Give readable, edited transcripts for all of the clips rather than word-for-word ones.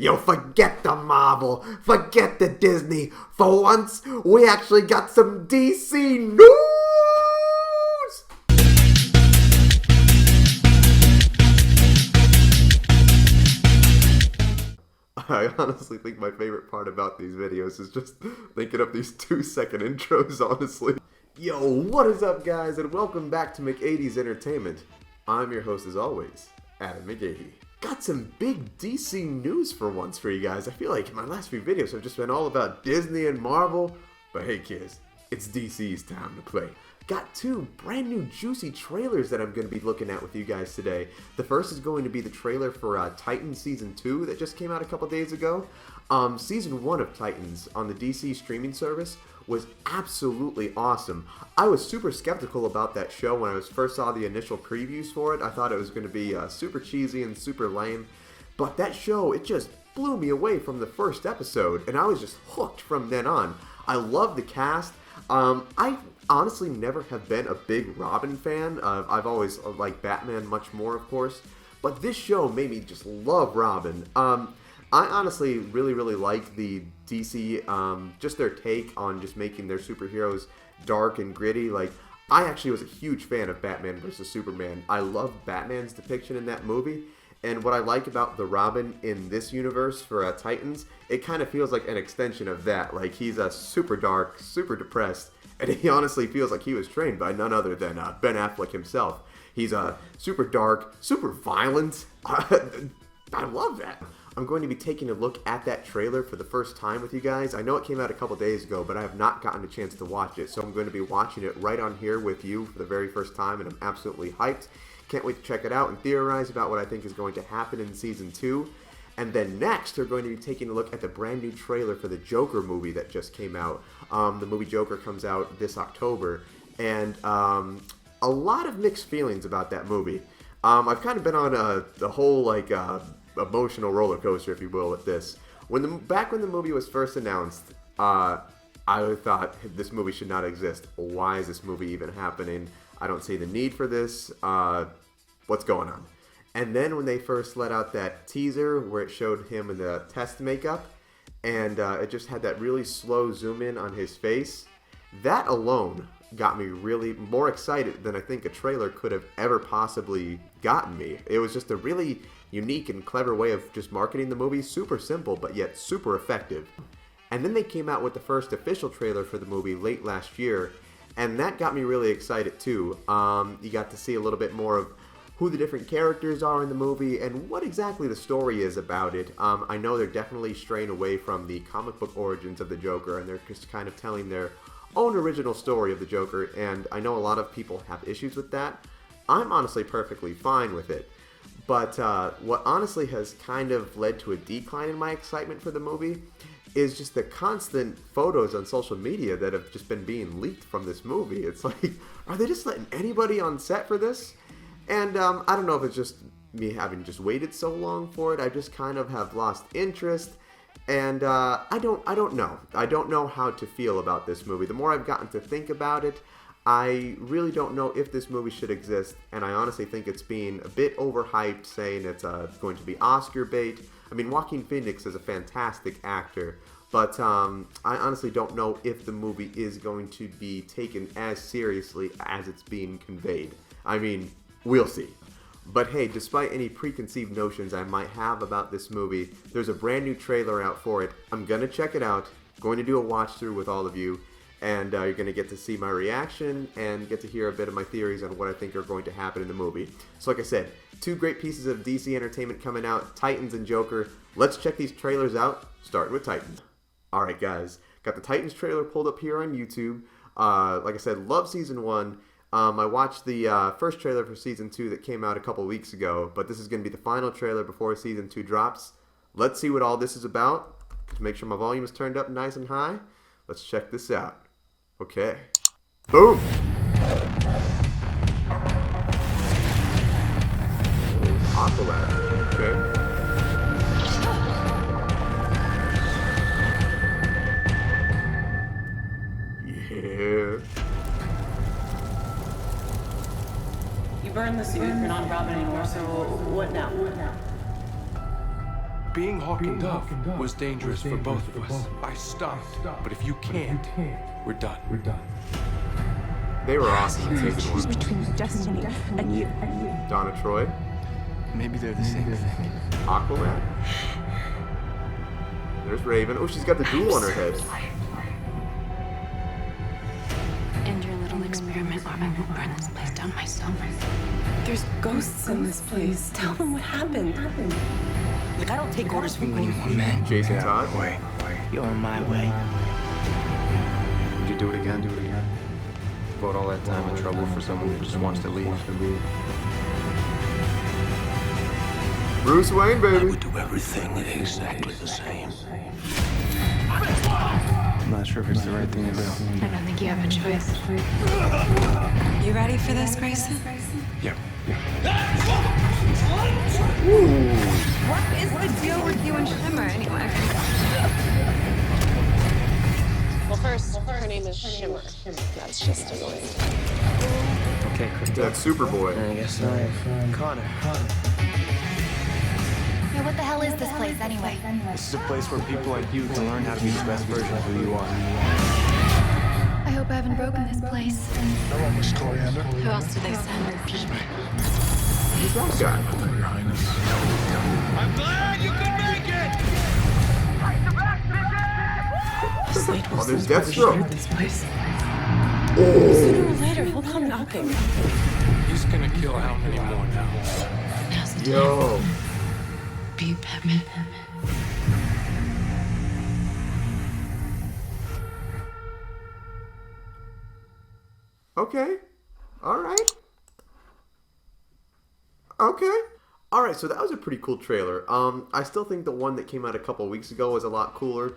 Yo, forget the Marvel, forget the Disney. For once, we actually got some DC news! I honestly think my favorite part about these videos is just thinking up these 2-second intros, honestly. Yo, what is up, guys, and welcome back to McAdie's Entertainment. I'm your host, as always, Adam McAdie. Got some big DC news for once for you guys. I feel like my last few videos have just been all about Disney and Marvel, but hey kids, it's DC's time to play. Got two brand new juicy trailers that I'm going to be looking at with you guys today. The first is going to be the trailer for Titans Season 2 that just came out a couple days ago. Season 1 of Titans on the DC streaming service was absolutely awesome. I was super skeptical about that show when I first saw the initial previews for it. I thought it was going to be super cheesy and super lame, but that show, it just blew me away from the first episode, and I was just hooked from then on. I love the cast. I honestly never have been a big Robin fan. I've always liked Batman much more, of course, but this show made me just love Robin. I honestly really like the DC, just their take on just making their superheroes dark and gritty. Like, I actually was a huge fan of Batman vs. Superman. I love Batman's depiction in that movie, and what I like about the Robin in this universe for Titans, it kind of feels like an extension of that. Like, he's super dark, super depressed, and he honestly feels like he was trained by none other than Ben Affleck himself. He's super dark, super violent. I love that. I'm going to be taking a look at that trailer for the first time with you guys. I know it came out a couple days ago, but I have not gotten a chance to watch it, so I'm going to be watching it right on here with you for the very first time, and I'm absolutely hyped. Can't wait to check it out and theorize about what I think is going to happen in Season 2. And then next, we're going to be taking a look at the brand new trailer for the Joker movie that just came out. The movie Joker comes out this October, and a lot of mixed feelings about that movie. I've kind of been on the whole, emotional roller coaster, if you will, with this. Back when the movie was first announced, I thought this movie should not exist. Why is this movie even happening? I don't see the need for this. What's going on? And then when they first let out that teaser where it showed him in the test makeup, and it just had that really slow zoom in on his face, that alone got me really more excited than I think a trailer could have ever possibly gotten me. It was just a really unique and clever way of just marketing the movie. Super simple, but yet super effective. And then they came out with the first official trailer for the movie late last year, and that got me really excited too. You got to see a little bit more of who the different characters are in the movie and what exactly the story is about it. I know they're definitely straying away from the comic book origins of the Joker, and they're just kind of telling their own original story of the Joker, and I know a lot of people have issues with that. I'm honestly perfectly fine with it. But what honestly has kind of led to a decline in my excitement for the movie is just the constant photos on social media that have just been being leaked from this movie. It's like, are they just letting anybody on set for this? And I don't know if it's just me having just waited so long for it. I just kind of have lost interest. And I don't know. I don't know how to feel about this movie. The more I've gotten to think about it, I really don't know if this movie should exist, and I honestly think it's being a bit overhyped, saying it's going to be Oscar bait. I mean, Joaquin Phoenix is a fantastic actor, but I honestly don't know if the movie is going to be taken as seriously as it's being conveyed. I mean, we'll see. But hey, despite any preconceived notions I might have about this movie, there's a brand new trailer out for it. I'm going to check it out, going to do a watch through with all of you, and you're going to get to see my reaction and get to hear a bit of my theories on what I think are going to happen in the movie. So like I said, two great pieces of DC entertainment coming out, Titans and Joker. Let's check these trailers out, starting with Titans. Alright guys, got the Titans trailer pulled up here on YouTube. Like I said, love Season 1. I watched the first trailer for Season 2 that came out a couple weeks ago, but this is going to be the final trailer before Season 2 drops. Let's see what all this is about. Just make sure my volume is turned up nice and high. Let's check this out. Okay. Boom! Aqualad. Okay. Yeah. You burned the suit, you're not Robin anymore, so what now? Being Hawk and Dove was dangerous for both of us. I stopped, but if you can't, we're done. They were awesome in season 1. Between destiny and you. Donna Troy, Maybe they're the same thing. Aqualad. There's Raven. Oh, she's got the jewel on her head. End your little experiment, or I will burn this place down myself. There's ghosts in this place. Tell them what happened. Look, I don't take orders from anyone, man. Jason Todd. You're on my way. Would you do it again? Devote all that time and trouble for someone who just wants to leave? Bruce Wayne, I baby. would do everything exactly the same. I'm not sure if it's the right thing to do. I don't think you have a choice. You ready for this, Grayson? Yeah. What is the deal with you and Shimmer, anyway? Well, first, her name is Shimmer. That's just annoying. Okay, Krista. That's Superboy. I guess I'm Connor. Yeah, what the hell is this place anyway? This is a place where people like you can learn how to be the best version of who you are. I hope I haven't broken this place. Hello, Miss Coriander. Who else did they send? Who's that guy? Your Highness. I'm glad you could make it! Slade Oh, Wilson's there's probably Deathstroke. shared this place. Oh, Sooner or later, he'll come knocking. He's gonna kill how many more now? Now's the time. yo. Be Batman. Okay. All right. Okay. All right, so that was a pretty cool trailer. I still think the one that came out a couple weeks ago was a lot cooler.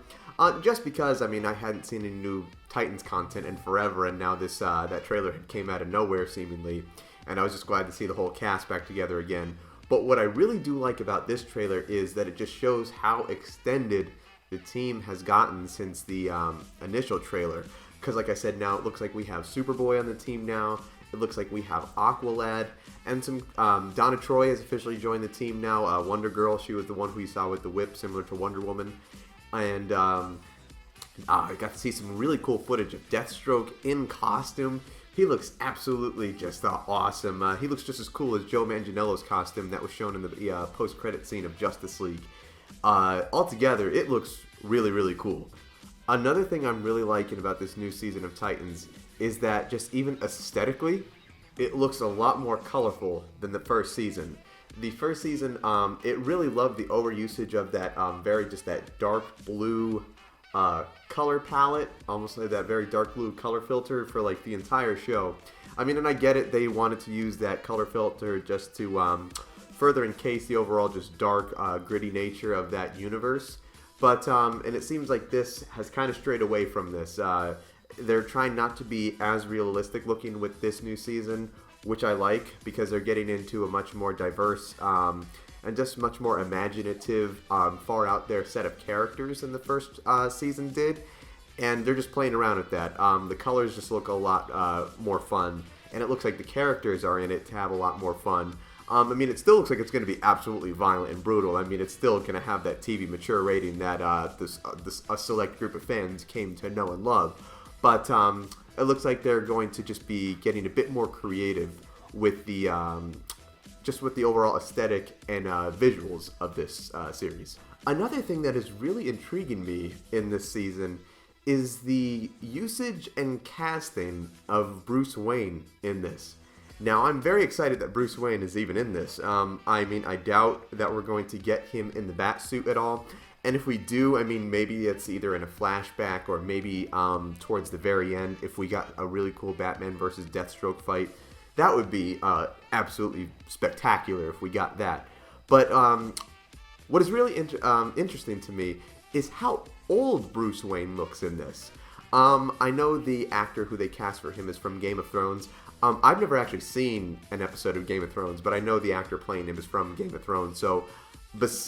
Just because, I mean, I hadn't seen any new Titans content in forever, and now this that trailer had came out of nowhere, seemingly. And I was just glad to see the whole cast back together again. But what I really do like about this trailer is that it just shows how extended the team has gotten since the initial trailer. Because like I said, now it looks like we have Superboy on the team now. It looks like we have Aqualad. And some Donna Troy has officially joined the team now. Wonder Girl, she was the one who you saw with the whip, similar to Wonder Woman. And I got to see some really cool footage of Deathstroke in costume. He looks absolutely just awesome. He looks just as cool as Joe Manganiello's costume that was shown in the post-credit scene of Justice League. Altogether, it looks really, really cool. Another thing I'm really liking about this new season of Titans is that just even aesthetically, it looks a lot more colorful than the first season. The first season, it really loved the overusage of that that dark blue color palette, almost like that very dark blue color filter for like the entire show. I mean, and I get it, they wanted to use that color filter just to further encase the overall just dark, gritty nature of that universe. But, and it seems like this has kind of strayed away from this. They're trying not to be as realistic looking with this new season, which I like, because they're getting into a much more diverse and just much more imaginative, far out there set of characters than the first season did. And they're just playing around with that. The colors just look a lot more fun, and it looks like the characters are in it to have a lot more fun. I mean, it still looks like it's going to be absolutely violent and brutal. I mean, it's still going to have that TV mature rating that a select group of fans came to know and love. But it looks like they're going to just be getting a bit more creative with the just with the overall aesthetic and visuals of this series. Another thing that is really intriguing me in this season is the usage and casting of Bruce Wayne in this. Now, I'm very excited that Bruce Wayne is even in this. I mean, I doubt that we're going to get him in the bat suit at all. And if we do, I mean, maybe it's either in a flashback or maybe towards the very end if we got a really cool Batman versus Deathstroke fight. That would be absolutely spectacular if we got that. But what is really interesting to me is how old Bruce Wayne looks in this. I know the actor who they cast for him is from Game of Thrones. I've never actually seen an episode of Game of Thrones, but I know the actor playing him is from Game of Thrones, so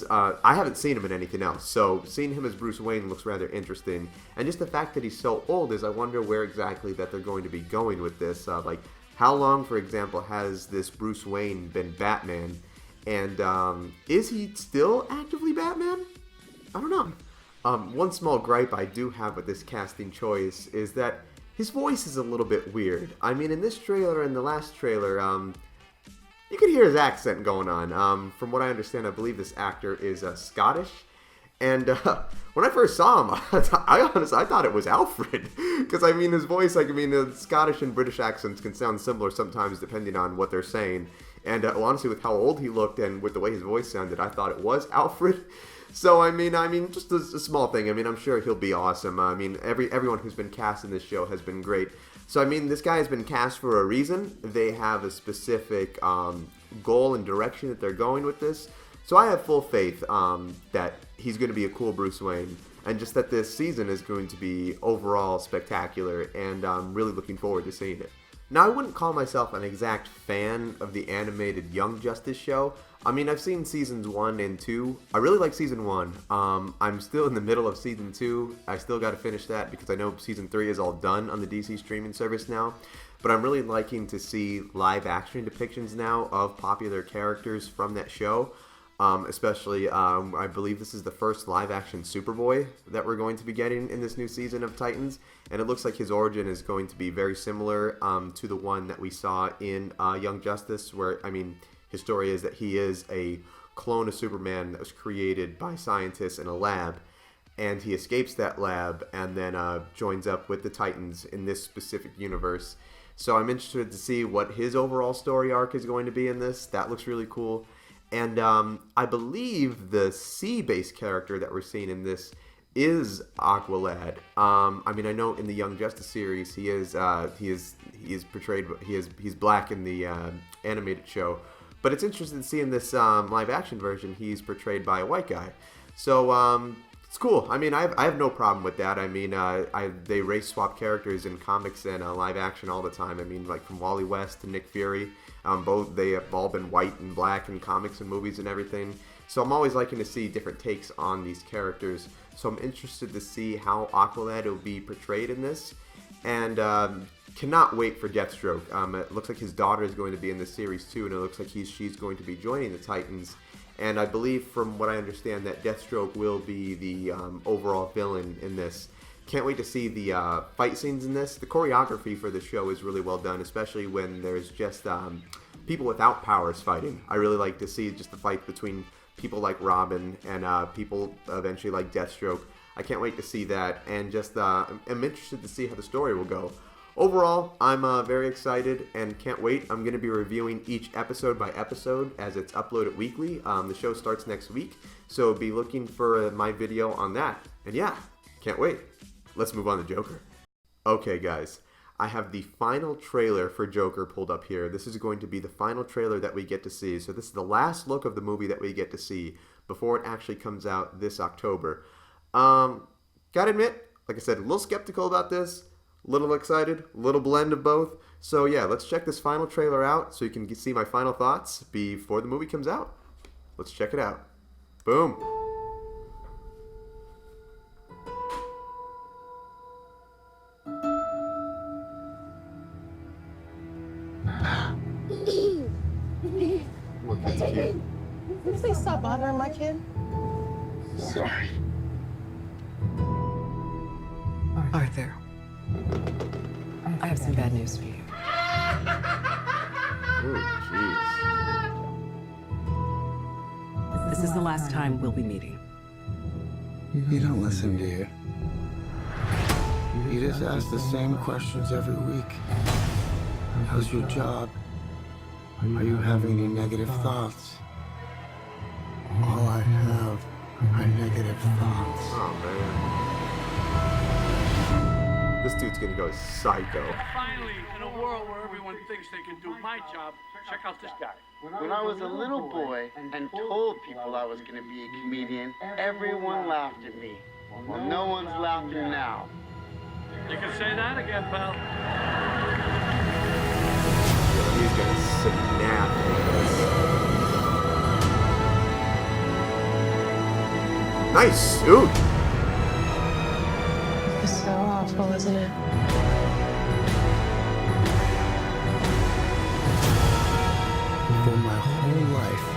I haven't seen him in anything else, so seeing him as Bruce Wayne looks rather interesting. And just the fact that he's so old is I wonder where exactly that they're going to be going with this. Like, how long, for example, has this Bruce Wayne been Batman? And is he still actively Batman? I don't know. One small gripe I do have with this casting choice is that his voice is a little bit weird. I mean, in this trailer and the last trailer, you can hear his accent going on. From what I understand, I believe this actor is Scottish. And when I first saw him, I honestly thought it was Alfred. Because, I mean, his voice, like, I mean, the Scottish and British accents can sound similar sometimes depending on what they're saying. And honestly, with how old he looked and with the way his voice sounded, I thought it was Alfred. So, I mean, just a small thing. I mean, I'm sure he'll be awesome. I mean, everyone who's been cast in this show has been great. So, I mean, this guy has been cast for a reason. They have a specific goal and direction that they're going with this. So I have full faith that he's going to be a cool Bruce Wayne, and just that this season is going to be overall spectacular, and I'm really looking forward to seeing it. Now, I wouldn't call myself an exact fan of the animated Young Justice show. I mean, I've seen seasons 1 and 2. I really like season 1. I'm still in the middle of season 2. I still got to finish that because I know season 3 is all done on the DC streaming service now. But I'm really liking to see live action depictions now of popular characters from that show. Especially, I believe this is the first live-action Superboy that we're going to be getting in this new season of Titans, and it looks like his origin is going to be very similar to the one that we saw in Young Justice, where, I mean, his story is that he is a clone of Superman that was created by scientists in a lab, and he escapes that lab and then joins up with the Titans in this specific universe. So I'm interested to see what his overall story arc is going to be in this. That looks really cool. And I believe the sea-based character that we're seeing in this is Aqualad. I mean, I know in the Young Justice series he's portrayed, he's black in the animated show, but it's interesting to see in this live-action version he's portrayed by a white guy. So it's cool. I mean, I have no problem with that. I mean, they race swap characters in comics and live action all the time. I mean, like from Wally West to Nick Fury. They have all been white and black in comics and movies and everything. So I'm always liking to see different takes on these characters. So I'm interested to see how Aqualad will be portrayed in this. And cannot wait for Deathstroke. It looks like his daughter is going to be in this series too, and it looks like she's going to be joining the Titans. And I believe, from what I understand, that Deathstroke will be the overall villain in this. Can't wait to see the fight scenes in this. The choreography for the show is really well done, especially when there's just people without powers fighting. I really like to see just the fight between people like Robin and people eventually like Deathstroke. I can't wait to see that, and just I'm interested to see how the story will go. Overall, I'm very excited and can't wait. I'm going to be reviewing each episode by episode as it's uploaded weekly. The show starts next week, so be looking for my video on that. And yeah, can't wait. Let's move on to Joker. Okay, guys, I have the final trailer for Joker pulled up here. This is going to be the final trailer that we get to see. So this is the last look of the movie that we get to see before it actually comes out this October. Gotta admit, like I said, a little skeptical about this. Little excited, little blend of both. So yeah, let's check this final trailer out so you can see my final thoughts before the movie comes out. Let's check it out. Boom. Look, that's cute. Please stop bothering my kid. Sorry. Arthur, I have some bad news for you. Oh, jeez. This is the last time we'll be meeting. You don't listen, do you? You just ask the same questions every week. How's your job? Are you having any negative thoughts? All I have are negative thoughts. Oh, man. This dude's gonna go psycho. Finally, in a world where everyone thinks they can do my job, check out this guy. When I was a little boy and told people I was going to be a comedian, everyone laughed at me. Well, no one's laughing now. You can say that again, pal. He's gonna snap. Nice suit. It's so awful, isn't it? For my whole life,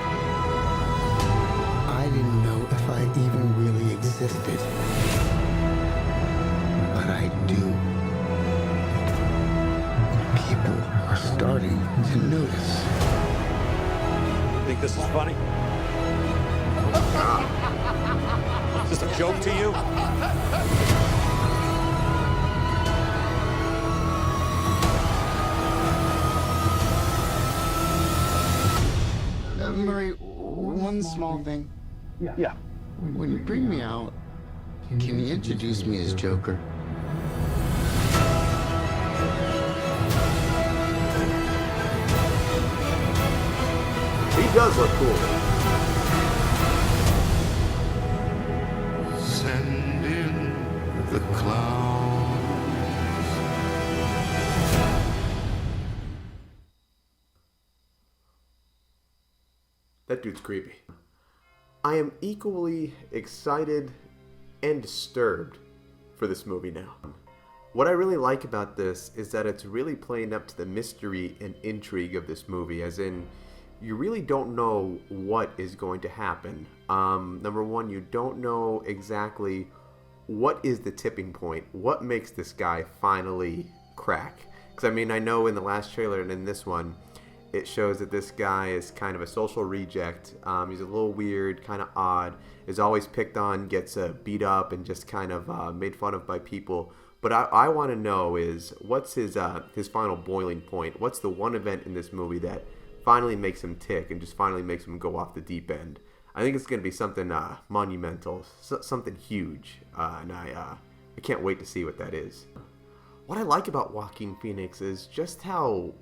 think this is funny? Is this a joke to you? Murray, one small thing. Yeah. When you bring me out, can you introduce me as Joker? He does look cool. Send in the clowns. That dude's creepy. I am equally excited and disturbed for this movie now. What I really like about this is that it's really playing up to the mystery and intrigue of this movie, as in, you really don't know what is going to happen. Number one, you don't know exactly what is the tipping point, what makes this guy finally crack. Because I mean, I know in the last trailer and in this one, it shows that this guy is kind of a social reject. He's a little weird, kind of odd, is always picked on, gets beat up, and just kind of made fun of by people. But I want to know is, what's his final boiling point? What's the one event in this movie that finally makes him tick and just finally makes him go off the deep end? I think it's going to be something monumental, something huge, and I can't wait to see what that is. What I like about Joaquin Phoenix is just how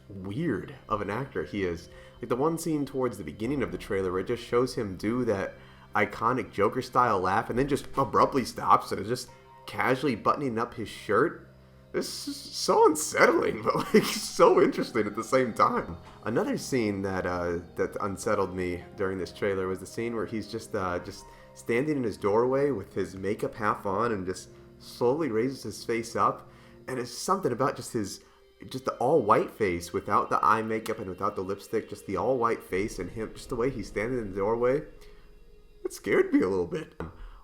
weird of an actor he is. Like the one scene towards the beginning of the trailer where it just shows him do that iconic Joker style laugh and then just abruptly stops and is just casually buttoning up his shirt. This is so unsettling, but like so interesting at the same time. Another scene that that unsettled me during this trailer was the scene where he's just standing in his doorway with his makeup half on and just slowly raises his face up, and it's something about just the all white face without the eye makeup and without the lipstick, just the all white face and him, just the way he's standing in the doorway. It scared me a little bit.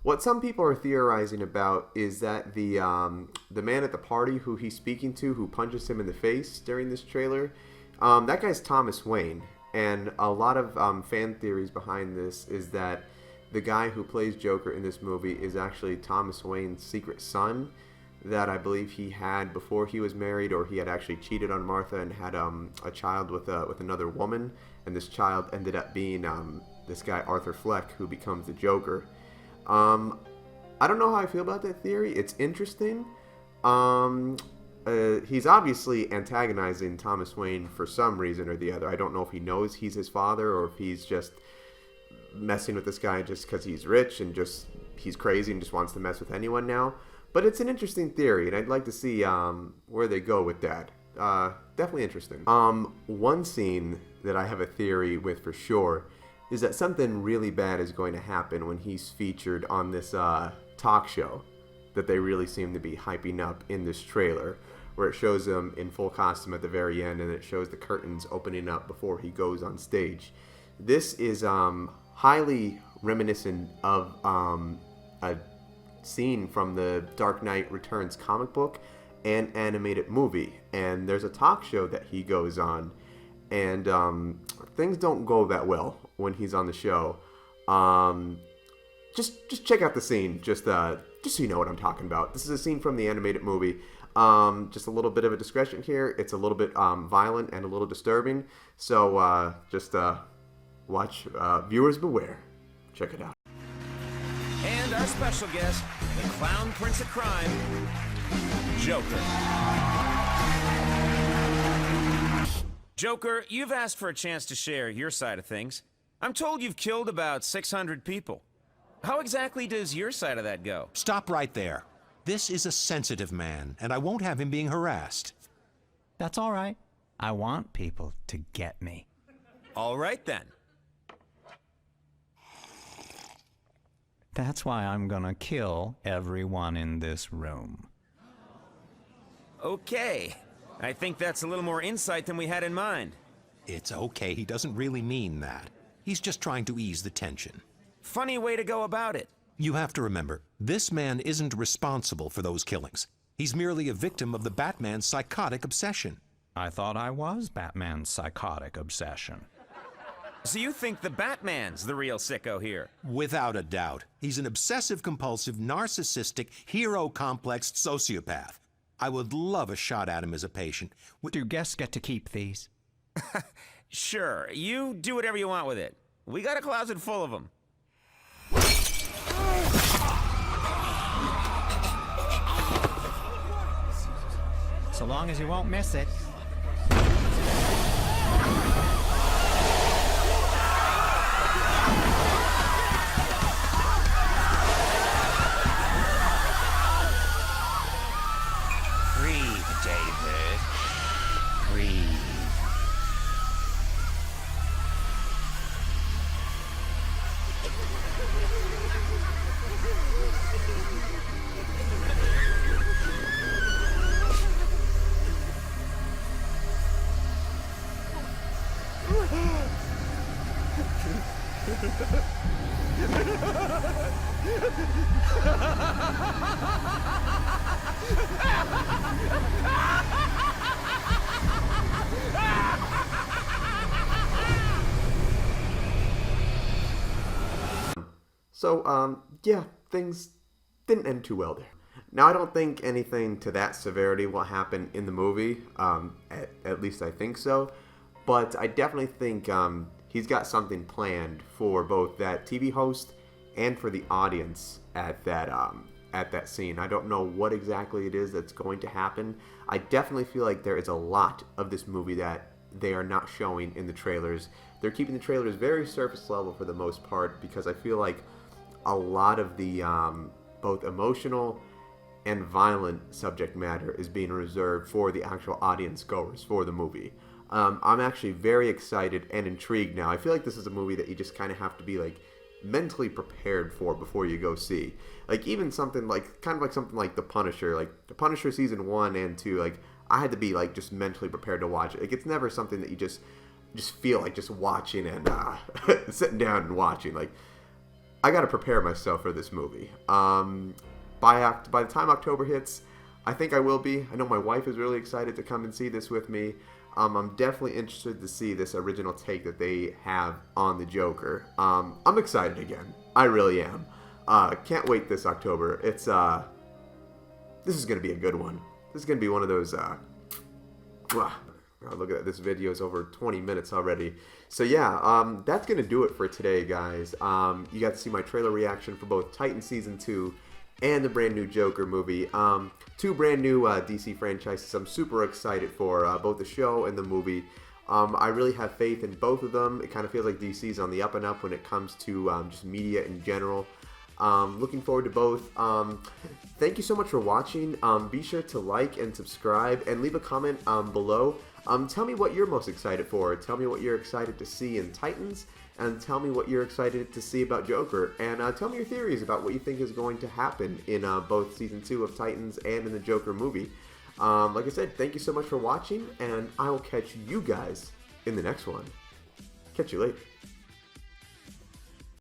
What some people are theorizing about is that the man at the party who he's speaking to, who punches him in the face during this trailer, that guy's Thomas Wayne. And a lot of fan theories behind this is that the guy who plays Joker in this movie is actually Thomas Wayne's secret son that I believe he had before he was married, or he had actually cheated on Martha and had a child with another woman, and this child ended up being this guy Arthur Fleck, who becomes the Joker. I don't know how I feel about that theory. It's interesting. He's obviously antagonizing Thomas Wayne for some reason or the other. I don't know if he knows he's his father or if he's just messing with this guy just because he's rich and just he's crazy and just wants to mess with anyone now. But it's an interesting theory, and I'd like to see where they go with that. Definitely interesting. One scene that I have a theory with for sure is that something really bad is going to happen when he's featured on this talk show that they really seem to be hyping up in this trailer, where it shows him in full costume at the very end, and it shows the curtains opening up before he goes on stage. This is highly reminiscent of a scene from the Dark Knight Returns comic book and animated movie, and there's a talk show that he goes on, and things don't go that well when he's on the show. Just check out the scene, just so you know what I'm talking about. This is a scene from the animated movie. Just a little bit of a discretion here. It's a little bit violent and a little disturbing, so just watch. Viewers beware. Check it out. And our special guest, the Clown Prince of Crime, Joker. Joker, you've asked for a chance to share your side of things. I'm told you've killed about 600 people. How exactly does your side of that go? Stop right there. This is a sensitive man, and I won't have him being harassed. That's all right. I want people to get me. All right, then. That's why I'm gonna kill everyone in this room. Okay. I think that's a little more insight than we had in mind. It's okay. He doesn't really mean that. He's just trying to ease the tension. Funny way to go about it. You have to remember, this man isn't responsible for those killings. He's merely a victim of the Batman's psychotic obsession. I thought I was Batman's psychotic obsession. So you think the Batman's the real sicko here? Without a doubt. He's an obsessive-compulsive, narcissistic, hero-complexed sociopath. I would love a shot at him as a patient. Do guests get to keep these? Sure, you do whatever you want with it. We got a closet full of them. So long as you won't miss it. Breathe, David. Breathe. So, yeah, things didn't end too well there. Now, I don't think anything to that severity will happen in the movie, at least I think so, but I definitely think he's got something planned for both that TV host and for the audience at that scene. I don't know what exactly it is that's going to happen. I definitely feel like there is a lot of this movie that they are not showing in the trailers. They're keeping the trailers very surface level for the most part, because I feel like a lot of the both emotional and violent subject matter is being reserved for the actual audience goers for the movie. I'm actually very excited and intrigued now. I feel like this is a movie that you just kind of have to be like mentally prepared for before you go see. Like even something like something like The Punisher, like The Punisher season 1 and 2, like I had to be like just mentally prepared to watch it. Like it's never something that you just feel like just watching and sitting down and watching. Like I got to prepare myself for this movie. By the time October hits, I think I will be. I know my wife is really excited to come and see this with me. I'm definitely interested to see this original take that they have on the Joker. I'm excited again. I really am. Can't wait this October. This is going to be a good one. This is going to be one of those... look at that. This video is over 20 minutes already. So yeah, that's going to do it for today, guys. You got to see my trailer reaction for both Titan Season 2 and the brand new Joker movie. Two brand new DC franchises I'm super excited for, both the show and the movie. I really have faith in both of them. It kind of feels like DC's on the up and up when it comes to just media in general. Looking forward to both. Thank you so much for watching. Be sure to like and subscribe and leave a comment below. Tell me what you're most excited for. Tell me what you're excited to see in Titans, and tell me what you're excited to see about Joker, and tell me your theories about what you think is going to happen in both Season 2 of Titans and in the Joker movie. Like I said, thank you so much for watching, and I will catch you guys in the next one. Catch you later.